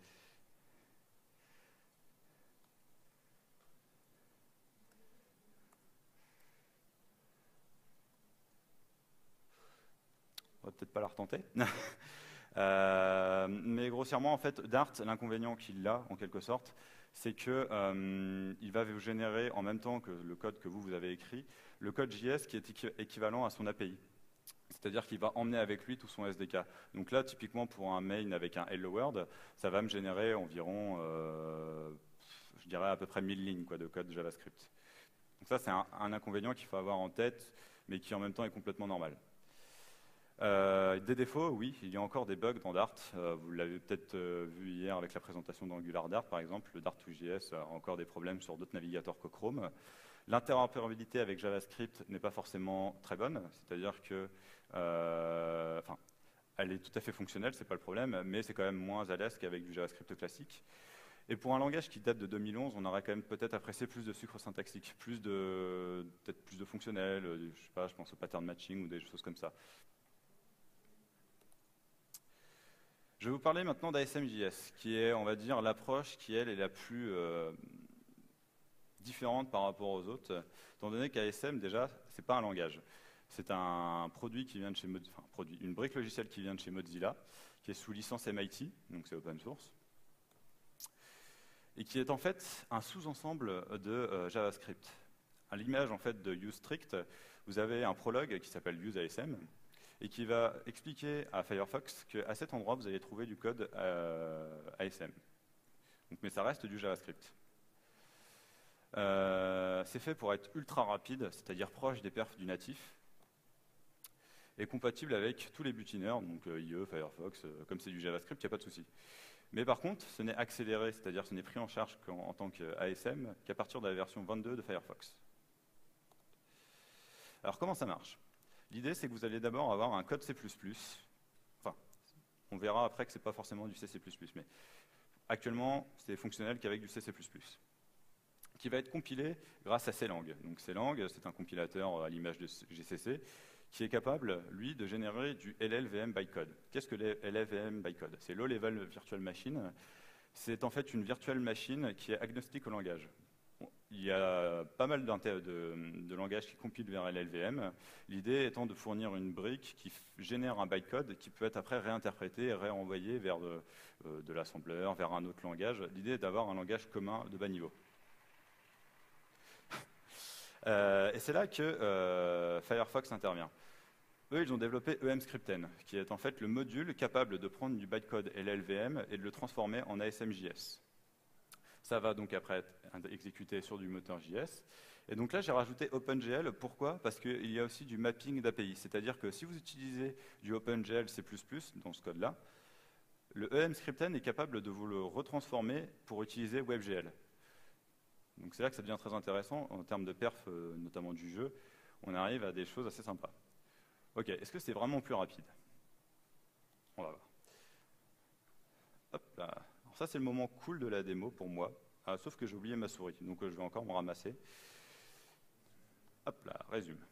On va peut-être pas la retenter. Mais grossièrement, en fait, Dart, l'inconvénient qu'il a, en quelque sorte, c'est que il va vous générer, en même temps que le code que vous avez écrit, le code JS qui est équivalent à son API. C'est-à-dire qu'il va emmener avec lui tout son SDK. Donc là, typiquement, pour un main avec un Hello World, ça va me générer environ, je dirais, à peu près 1000 lignes quoi, de code JavaScript. Donc ça, c'est un inconvénient qu'il faut avoir en tête, mais qui en même temps est complètement normal. Des défauts, oui, il y a encore des bugs dans Dart. Vous l'avez peut-être vu hier avec la présentation d'Angular Dart, par exemple. Le Dart2JS a encore des problèmes sur d'autres navigateurs que Chrome. L'interopérabilité avec JavaScript n'est pas forcément très bonne, c'est-à-dire que, elle est tout à fait fonctionnelle, c'est pas le problème, mais c'est quand même moins à l'aise qu'avec du JavaScript classique. Et pour un langage qui date de 2011, on aurait quand même peut-être apprécié plus de sucre syntaxique, peut-être plus de fonctionnel, je sais pas, je pense au pattern matching ou des choses comme ça. Je vais vous parler maintenant d'ASM.js, qui est, on va dire, l'approche qui, elle, est la plus différente par rapport aux autres, étant donné qu'ASM, déjà, c'est pas un langage. C'est un produit qui vient de chez une brique logicielle qui vient de chez Mozilla, qui est sous licence MIT, donc c'est open source, et qui est en fait un sous-ensemble de JavaScript. À l'image en fait de UseStrict, vous avez un prologue qui s'appelle UseASM, et qui va expliquer à Firefox qu'à cet endroit, vous allez trouver du code ASM. Donc, mais ça reste du JavaScript. C'est fait pour être ultra rapide, c'est-à-dire proche des perfs du natif, et compatible avec tous les butineurs, donc IE, Firefox, comme c'est du JavaScript, il n'y a pas de souci. Mais par contre, ce n'est accéléré, c'est-à-dire ce n'est pris en charge en tant qu'ASM qu'à partir de la version 22 de Firefox. Alors comment ça marche ? L'idée, c'est que vous allez d'abord avoir un code C++. Enfin, on verra après que ce n'est pas forcément du C++, mais actuellement, c'est fonctionnel qu'avec du C++, qui va être compilé grâce à Clang. Donc Clang, c'est un compilateur à l'image de GCC, qui est capable, lui, de générer du LLVM bytecode. Qu'est-ce que le LLVM bytecode ? C'est Low Level Virtual Machine. C'est en fait une virtuelle machine qui est agnostique au langage. Il y a pas mal de langages qui compilent vers LLVM. L'idée étant de fournir une brique qui génère un bytecode qui peut être après réinterprété et réenvoyé vers de l'assembleur, vers un autre langage. L'idée est d'avoir un langage commun de bas niveau. Et c'est là que Firefox intervient. Eux, ils ont développé EMScripten, qui est en fait le module capable de prendre du bytecode LLVM et de le transformer en ASM.js. Ça va donc après être exécuté sur du moteur JS. Et donc là, j'ai rajouté OpenGL. Pourquoi ? Parce qu'il y a aussi du mapping d'API. C'est-à-dire que si vous utilisez du OpenGL C++ dans ce code-là, le EMScripten est capable de vous le retransformer pour utiliser WebGL. Donc c'est là que ça devient très intéressant en termes de perf, notamment du jeu. On arrive à des choses assez sympas. Ok, est-ce que c'est vraiment plus rapide ? On va voir. Hop là. Alors ça, c'est le moment cool de la démo pour moi. Ah, sauf que j'ai oublié ma souris, donc je vais encore me ramasser. Hop là, résume.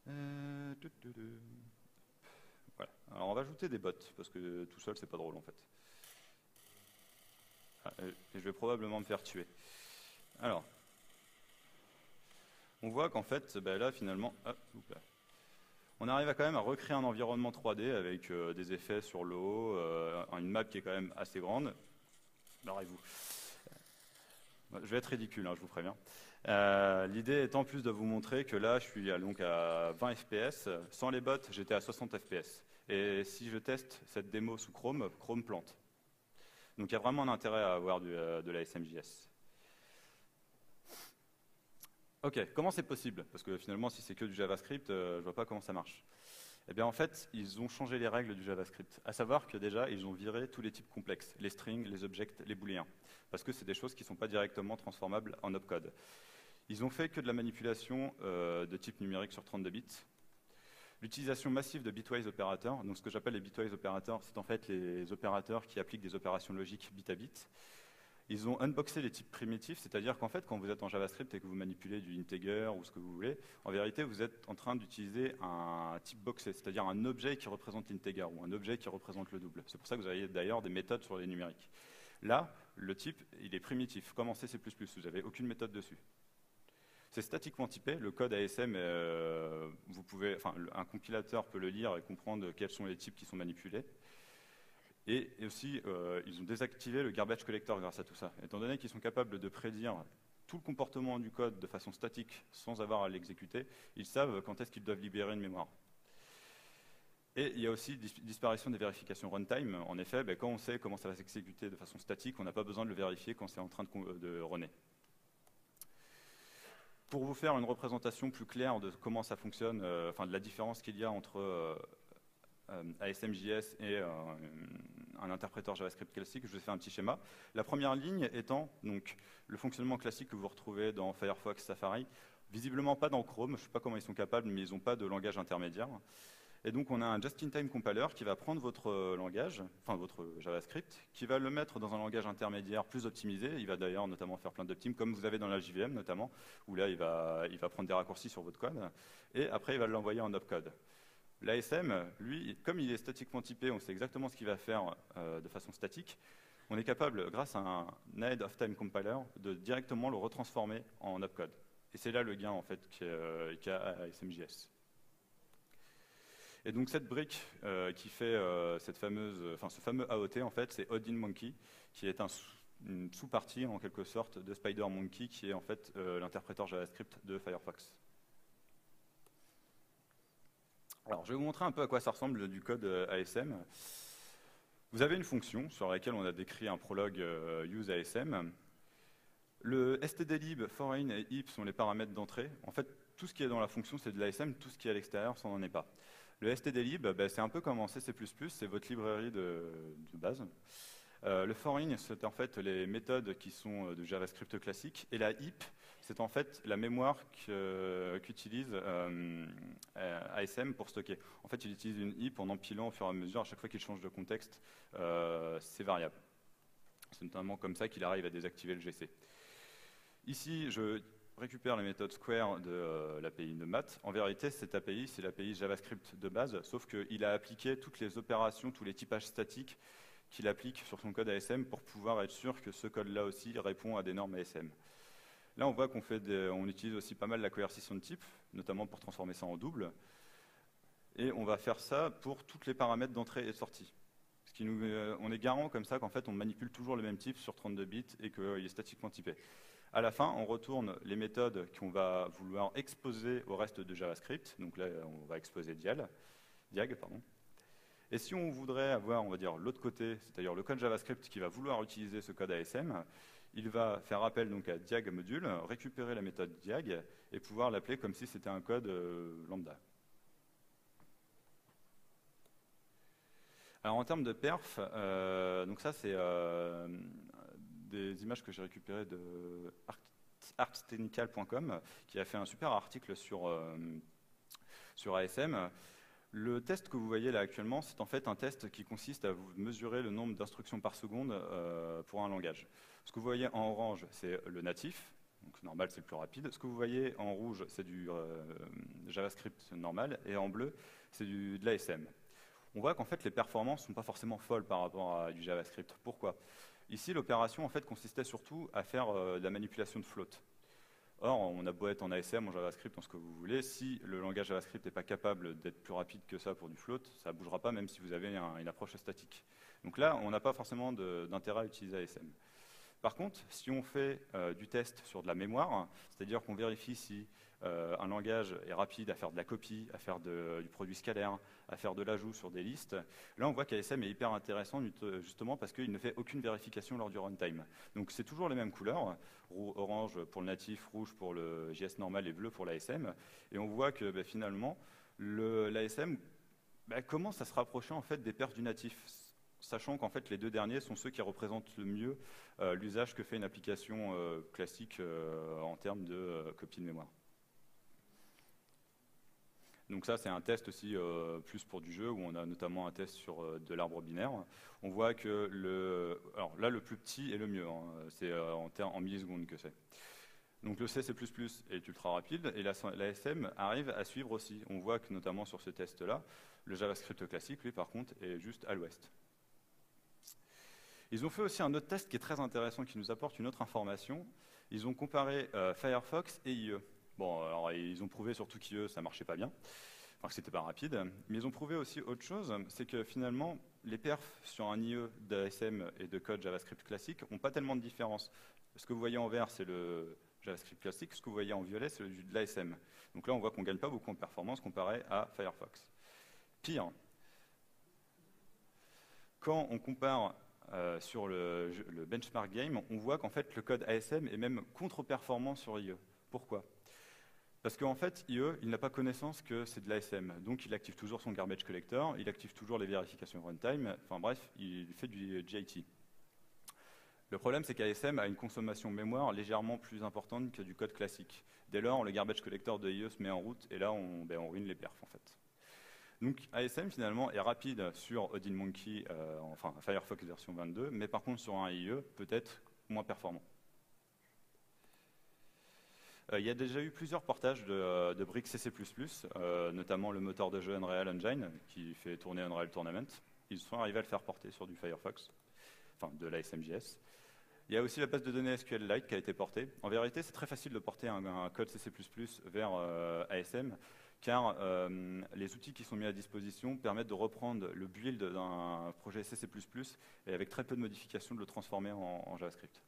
Voilà. Alors on va ajouter des bots, parce que tout seul c'est pas drôle en fait. Et je vais probablement me faire tuer. Alors, on voit qu'en fait, ben là finalement, on arrive à quand même à recréer un environnement 3D avec des effets sur l'eau, une map qui est quand même assez grande. Barrez-vous. Je vais être ridicule, hein, je vous préviens. L'idée étant plus de vous montrer que là, je suis donc à 20 fps. Sans les bots, j'étais à 60 fps. Et si je teste cette démo sous Chrome, Chrome plante. Donc il y a vraiment un intérêt à avoir de la SMJS. Ok, comment c'est possible? Parce que finalement, si c'est que du JavaScript, je vois pas comment ça marche. Eh bien, en fait, ils ont changé les règles du JavaScript. À savoir que déjà, ils ont viré tous les types complexes, les strings, les objects, les booléens, parce que c'est des choses qui ne sont pas directement transformables en opcode. Ils ont fait que de la manipulation de type numérique sur 32 bits. L'utilisation massive de bitwise opérateurs, donc ce que j'appelle les bitwise opérateurs, c'est en fait les opérateurs qui appliquent des opérations logiques bit à bit. Ils ont unboxé les types primitifs, c'est-à-dire qu'en fait, quand vous êtes en JavaScript et que vous manipulez du integer ou ce que vous voulez, en vérité, vous êtes en train d'utiliser un type boxé, c'est-à-dire un objet qui représente l'integer ou un objet qui représente le double. C'est pour ça que vous avez d'ailleurs des méthodes sur les numériques. Là, le type, il est primitif, comme en C++, vous n'avez aucune méthode dessus. C'est statiquement typé, le code ASM, un compilateur peut le lire et comprendre quels sont les types qui sont manipulés. Et aussi, ils ont désactivé le garbage collector grâce à tout ça. Étant donné qu'ils sont capables de prédire tout le comportement du code de façon statique sans avoir à l'exécuter, ils savent quand est-ce qu'ils doivent libérer une mémoire. Et il y a aussi disparition des vérifications runtime. En effet, quand on sait comment ça va s'exécuter de façon statique, on n'a pas besoin de le vérifier quand c'est en train de runner. Pour vous faire une représentation plus claire de comment ça fonctionne, de la différence qu'il y a entre ASMJS et un interpréteur JavaScript classique, je vous ai fait un petit schéma. La première ligne étant donc, le fonctionnement classique que vous retrouvez dans Firefox, Safari, visiblement pas dans Chrome, je ne sais pas comment ils sont capables, mais ils n'ont pas de langage intermédiaire. Et donc on a un just-in-time compiler qui va prendre votre langage, enfin votre JavaScript, qui va le mettre dans un langage intermédiaire plus optimisé. Il va d'ailleurs notamment faire plein d'optimes, comme vous avez dans la JVM notamment, où là il va prendre des raccourcis sur votre code, et après il va l'envoyer en opcode. L'ASM, lui, comme il est statiquement typé, on sait exactement ce qu'il va faire de façon statique, on est capable, grâce à un ahead of time compiler, de directement le retransformer en opcode. Et c'est là le gain en fait qu'il y a à SMJS. Et donc cette brique qui fait ce fameux AOT, en fait, c'est OdinMonkey, qui est une sous-partie en quelque sorte de SpiderMonkey, qui est en fait l'interpréteur JavaScript de Firefox. Alors, je vais vous montrer un peu à quoi ça ressemble du code ASM. Vous avez une fonction sur laquelle on a décrit un prologue useASM. Le stdlib, foreign et heap sont les paramètres d'entrée. En fait, tout ce qui est dans la fonction, c'est de l'ASM, tout ce qui est à l'extérieur, ça n'en est pas. Le stdlib, c'est un peu comme en C++, c'est votre librairie de base. Le foreign, c'est en fait les méthodes qui sont de JavaScript classique, et la heap, c'est en fait la mémoire qu'utilise ASM pour stocker. En fait, il utilise une heap en empilant au fur et à mesure, à chaque fois qu'il change de contexte, ses variables. C'est notamment comme ça qu'il arrive à désactiver le GC. Ici, je récupère les méthodes Square de l'API de math. En vérité, cette API, c'est l'API JavaScript de base, sauf qu'il a appliqué toutes les opérations, tous les typages statiques qu'il applique sur son code ASM pour pouvoir être sûr que ce code-là aussi répond à des normes ASM. Là, on voit qu'on utilise aussi pas mal la coercition de type, notamment pour transformer ça en double. Et on va faire ça pour toutes les paramètres d'entrée et de sortie. On est garant comme ça qu'en fait, on manipule toujours le même type sur 32 bits et qu'il est statiquement typé. À la fin, on retourne les méthodes qu'on va vouloir exposer au reste de JavaScript. Donc là, on va exposer Diag. Et si on voudrait avoir, on va dire, l'autre côté, c'est-à-dire le code JavaScript qui va vouloir utiliser ce code ASM, il va faire appel donc à Diag module, récupérer la méthode Diag et pouvoir l'appeler comme si c'était un code lambda. Alors en termes de perf, donc ça c'est des images que j'ai récupérées de artstechnical.com qui a fait un super article sur ASM. Le test que vous voyez là actuellement, c'est en fait un test qui consiste à vous mesurer le nombre d'instructions par seconde pour un langage. Ce que vous voyez en orange, c'est le natif, Donc normal, c'est le plus rapide. Ce que vous voyez en rouge, c'est du JavaScript normal, et en bleu, c'est de l'ASM. On voit qu'en fait, les performances ne sont pas forcément folles par rapport à du JavaScript. Pourquoi? Ici, l'opération en fait, consistait surtout à faire de la manipulation de float. Or, on a beau être en ASM, en JavaScript, en ce que vous voulez, si le langage JavaScript n'est pas capable d'être plus rapide que ça pour du float, ça ne bougera pas même si vous avez une approche statique. Donc là, on n'a pas forcément d'intérêt à utiliser ASM. Par contre, si on fait du test sur de la mémoire, c'est-à-dire qu'on vérifie si un langage est rapide à faire de la copie, à faire du produit scalaire, à faire de l'ajout sur des listes, là on voit qu'ASM est hyper intéressant justement parce qu'il ne fait aucune vérification lors du runtime. Donc c'est toujours les mêmes couleurs, orange pour le natif, rouge pour le JS normal et bleu pour l'ASM, et on voit que finalement l'ASM commence à se rapprocher en fait des perfs du natif, sachant qu'en fait les deux derniers sont ceux qui représentent le mieux l'usage que fait une application classique en termes de copie de mémoire. Donc ça, c'est un test aussi plus pour du jeu, où on a notamment un test sur de l'arbre binaire. On voit que alors là, le plus petit est le mieux, hein, c'est en millisecondes que c'est. Donc le C++ est ultra rapide, et l'ASM arrive à suivre aussi. On voit que notamment sur ce test-là, le JavaScript classique, lui, par contre, est juste à l'ouest. Ils ont fait aussi un autre test qui est très intéressant, qui nous apporte une autre information. Ils ont comparé Firefox et IE. Bon, alors ils ont prouvé surtout qu'IE, ça marchait pas bien, enfin que c'était pas rapide, mais ils ont prouvé aussi autre chose, c'est que finalement, les perfs sur un IE d'ASM et de code JavaScript classique n'ont pas tellement de différence. Ce que vous voyez en vert, c'est le JavaScript classique, ce que vous voyez en violet, c'est de l'ASM. Donc là, on voit qu'on ne gagne pas beaucoup en performance comparé à Firefox. Pire, quand on compare sur le benchmark game, on voit qu'en fait, le code ASM est même contre-performant sur IE. Pourquoi? Parce qu'en fait, IE, il n'a pas connaissance que c'est de l'ASM. Donc, il active toujours son garbage collector, il active toujours les vérifications runtime. Enfin bref, il fait du JIT. Le problème, c'est qu'ASM a une consommation mémoire légèrement plus importante que du code classique. Dès lors, le garbage collector de IE se met en route et là, on ruine les perfs en fait. Donc, ASM finalement est rapide sur OdinMonkey, enfin Firefox version 22, mais par contre sur un IE, peut-être moins performant. Il y a déjà eu plusieurs portages de briques C++, notamment le moteur de jeu Unreal Engine, qui fait tourner Unreal Tournament. Ils sont arrivés à le faire porter sur du Firefox, enfin de l'ASM.js. Il y a aussi la base de données SQLite qui a été portée. En vérité, c'est très facile de porter un code C++ vers ASM, car les outils qui sont mis à disposition permettent de reprendre le build d'un projet C++ et avec très peu de modifications de le transformer en JavaScript.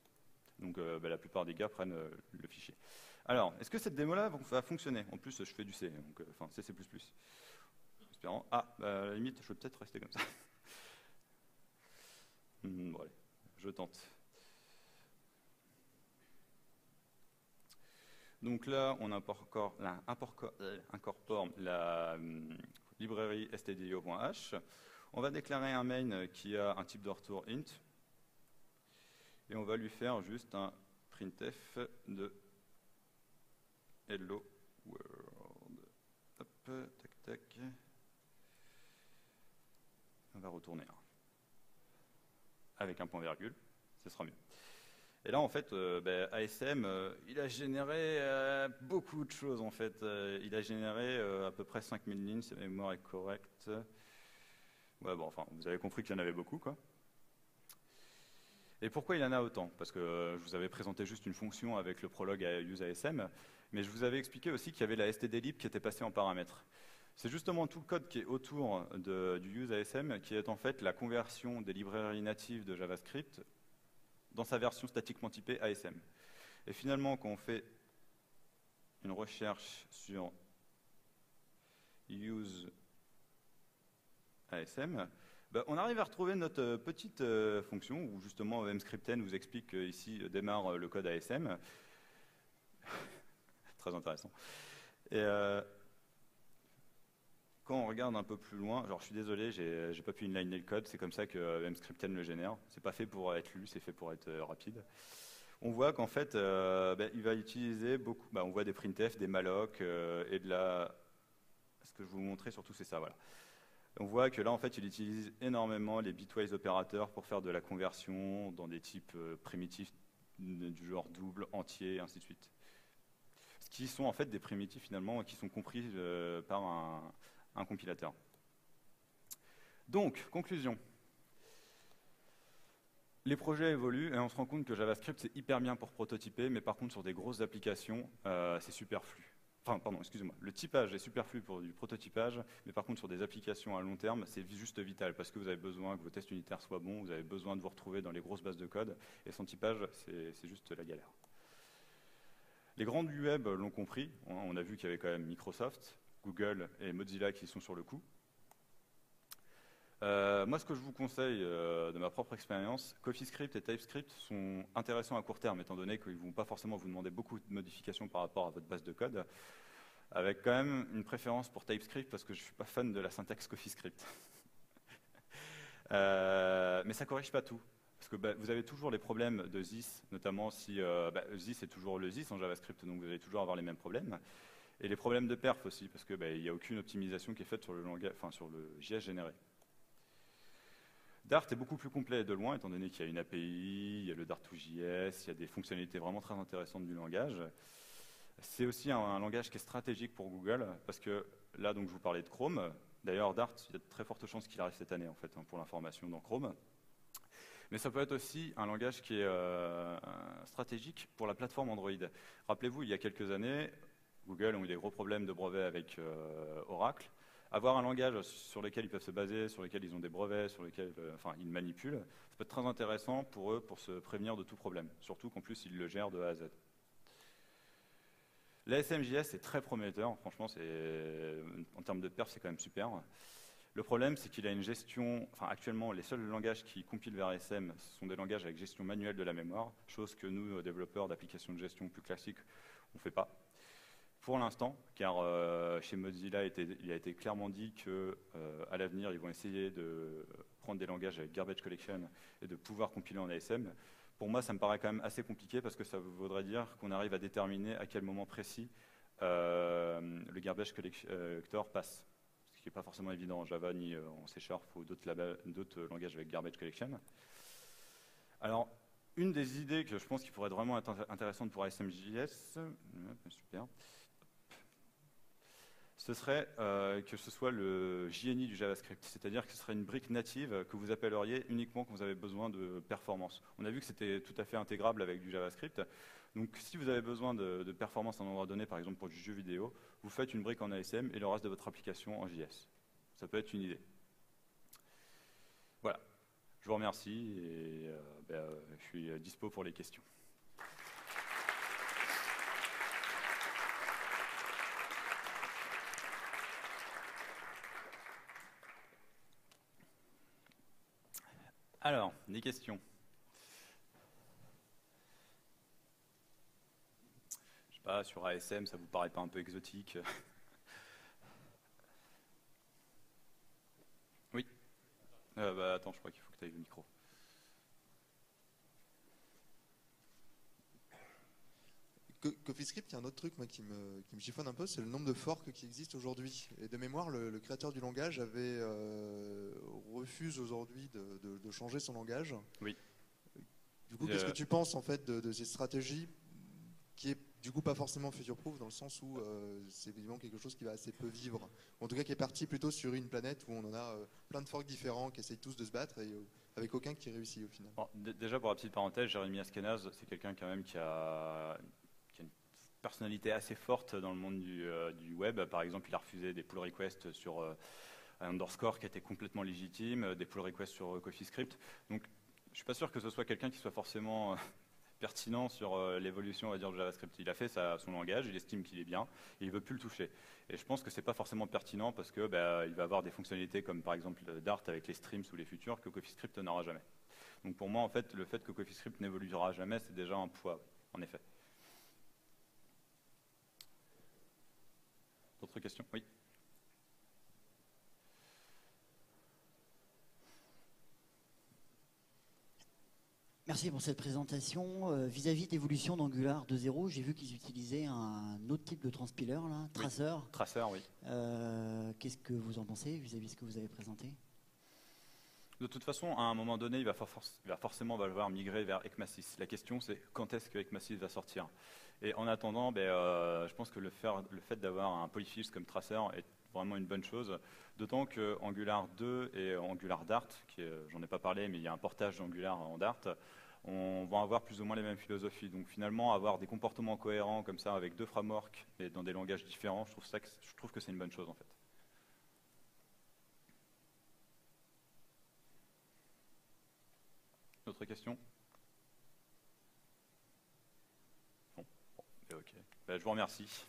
Donc la plupart des gars prennent le fichier. Alors, est-ce que cette démo-là va fonctionner? En plus, je fais du C, donc enfin C++. Espérant. Ah, à la limite, je vais peut-être rester comme ça. Bon, allez, je tente. Donc là, on incorpore la librairie stdio.h. On va déclarer un main qui a un type de retour int. Et on va lui faire juste un printf de hello world. Hop, tac, tac. On va retourner avec un point virgule, ce sera mieux. Et là, en fait, ASM, il a généré beaucoup de choses, en fait. Il a généré à peu près 5000 lignes, si ma mémoire est correcte. Ouais, bon, enfin, vous avez compris qu'il y en avait beaucoup, quoi. Et pourquoi il y en a autant? Parce que je vous avais présenté juste une fonction avec le prologue à useASM, mais je vous avais expliqué aussi qu'il y avait la stdlib qui était passée en paramètres. C'est justement tout le code qui est autour du useASM qui est en fait la conversion des librairies natives de JavaScript dans sa version statiquement typée ASM. Et finalement, quand on fait une recherche sur use ASM, on arrive à retrouver notre petite fonction où justement mscripten vous explique qu'ici démarre le code ASM. Très intéressant. Et quand on regarde un peu plus loin, alors je suis désolé, j'ai pas pu inliner le code, c'est comme ça que mscripten le génère. C'est pas fait pour être lu, c'est fait pour être rapide. On voit qu'en fait, il va utiliser beaucoup. On voit des printf, des malloc et de la. Ce que je vous montrer surtout, c'est ça, voilà. On voit que là, en fait, il utilise énormément les bitwise opérateurs pour faire de la conversion dans des types primitifs du genre double, entier, et ainsi de suite. Ce qui sont en fait des primitifs finalement qui sont compris par un compilateur. Donc, conclusion. Les projets évoluent et on se rend compte que JavaScript c'est hyper bien pour prototyper, mais par contre sur des grosses applications, c'est superflu. Enfin, pardon, excusez-moi. Le typage est superflu pour du prototypage, mais par contre sur des applications à long terme, c'est juste vital parce que vous avez besoin que vos tests unitaires soient bons, vous avez besoin de vous retrouver dans les grosses bases de code, et sans typage, c'est juste la galère. Les grands du web l'ont compris. On a vu qu'il y avait quand même Microsoft, Google et Mozilla qui sont sur le coup. Moi, ce que je vous conseille de ma propre expérience, CoffeeScript et TypeScript sont intéressants à court terme, étant donné qu'ils ne vont pas forcément vous demander beaucoup de modifications par rapport à votre base de code, avec quand même une préférence pour TypeScript parce que je ne suis pas fan de la syntaxe CoffeeScript. Mais ça ne corrige pas tout. Parce que vous avez toujours les problèmes de this, notamment si this est toujours le this en JavaScript, donc vous allez toujours avoir les mêmes problèmes. Et les problèmes de perf aussi, parce qu'il n'y a aucune optimisation qui est faite sur le langage, enfin sur le JS généré. Dart est beaucoup plus complet de loin, étant donné qu'il y a une API, il y a le Dart2JS, il y a des fonctionnalités vraiment très intéressantes du langage. C'est aussi un langage qui est stratégique pour Google, parce que là, donc, je vous parlais de Chrome. D'ailleurs, Dart, il y a de très fortes chances qu'il arrive cette année, en fait, pour l'information dans Chrome. Mais ça peut être aussi un langage qui est stratégique pour la plateforme Android. Rappelez-vous, il y a quelques années, Google a eu des gros problèmes de brevets avec Oracle. Avoir un langage sur lequel ils peuvent se baser, sur lequel ils ont des brevets, sur lequel ils manipulent, ça peut être très intéressant pour eux pour se prévenir de tout problème. Surtout qu'en plus, ils le gèrent de A à Z. La SMJS est très prometteur, franchement, en termes de perf, c'est quand même super. Le problème, c'est qu'il a une gestion, actuellement, les seuls langages qui compilent vers SM, ce sont des langages avec gestion manuelle de la mémoire, chose que nous, développeurs d'applications de gestion plus classiques, on ne fait pas. Pour l'instant, car chez Mozilla, il a été clairement dit qu'à l'avenir, ils vont essayer de prendre des langages avec Garbage Collection et de pouvoir compiler en ASM. Pour moi, ça me paraît quand même assez compliqué parce que ça voudrait dire qu'on arrive à déterminer à quel moment précis le Garbage Collector passe. Ce qui n'est pas forcément évident en Java ni en C# ou d'autres langages avec Garbage Collection. Alors, une des idées que je pense qui pourrait être vraiment intéressante pour ASMJS, super, ce serait que ce soit le JNI du JavaScript, c'est-à-dire que ce serait une brique native que vous appelleriez uniquement quand vous avez besoin de performance. On a vu que c'était tout à fait intégrable avec du JavaScript. Donc si vous avez besoin de performance à un endroit donné, par exemple pour du jeu vidéo, vous faites une brique en ASM et le reste de votre application en JS. Ça peut être une idée. Voilà. Je vous remercie et je suis dispo pour les questions. Alors, des questions. Je sais pas, sur ASM, ça vous paraît pas un peu exotique? Oui. Attends, je crois qu'il faut que tu ailles le micro. CoffeeScript, il y a un autre truc moi, qui me chiffonne un peu, c'est le nombre de forks qui existent aujourd'hui. Et de mémoire, le créateur du langage refuse aujourd'hui de changer son langage. Oui. Du coup, qu'est-ce que tu penses en fait de cette stratégie qui est du coup pas forcément future-proof dans le sens où c'est évidemment quelque chose qui va assez peu vivre. Ou en tout cas qui est parti plutôt sur une planète où on en a plein de forks différents qui essayent tous de se battre et avec aucun qui réussit au final. Bon, déjà pour la petite parenthèse, Jérémy Askenaz, c'est quelqu'un quand même qui a une personnalité assez forte dans le monde du web. Par exemple, il a refusé des pull requests sur un underscore qui était complètement légitime, des pull requests sur CoffeeScript. Donc je ne suis pas sûr que ce soit quelqu'un qui soit forcément pertinent sur l'évolution, on va dire, de JavaScript. Il a fait son langage, il estime qu'il est bien, et il ne veut plus le toucher. Et je pense que ce n'est pas forcément pertinent parce qu'il va avoir des fonctionnalités comme par exemple Dart avec les streams ou les futurs que CoffeeScript n'aura jamais. Donc pour moi, en fait, le fait que CoffeeScript n'évoluera jamais, c'est déjà un poids, en effet. D'autres questions? Oui. Merci pour cette présentation. Vis-à-vis de l'évolution d'Angular 2.0, j'ai vu qu'ils utilisaient un autre type de transpiler, là, Tracer. Oui. Tracer, oui. Qu'est-ce que vous en pensez vis-à-vis de ce que vous avez présenté? De toute façon, à un moment donné, il va forcément falloir migrer vers ECMASIS. La question, c'est quand est-ce que ECMASIS va sortir. Et en attendant, je pense que le fait d'avoir un polyfills comme tracer est vraiment une bonne chose, d'autant que Angular 2 et Angular Dart, j'en ai pas parlé, mais il y a un portage d'Angular en Dart, on va avoir plus ou moins les mêmes philosophies. Donc finalement, avoir des comportements cohérents comme ça avec 2 frameworks et dans des langages différents, je trouve que c'est une bonne chose en fait. D'autres questions? Bon, ok. Je vous remercie.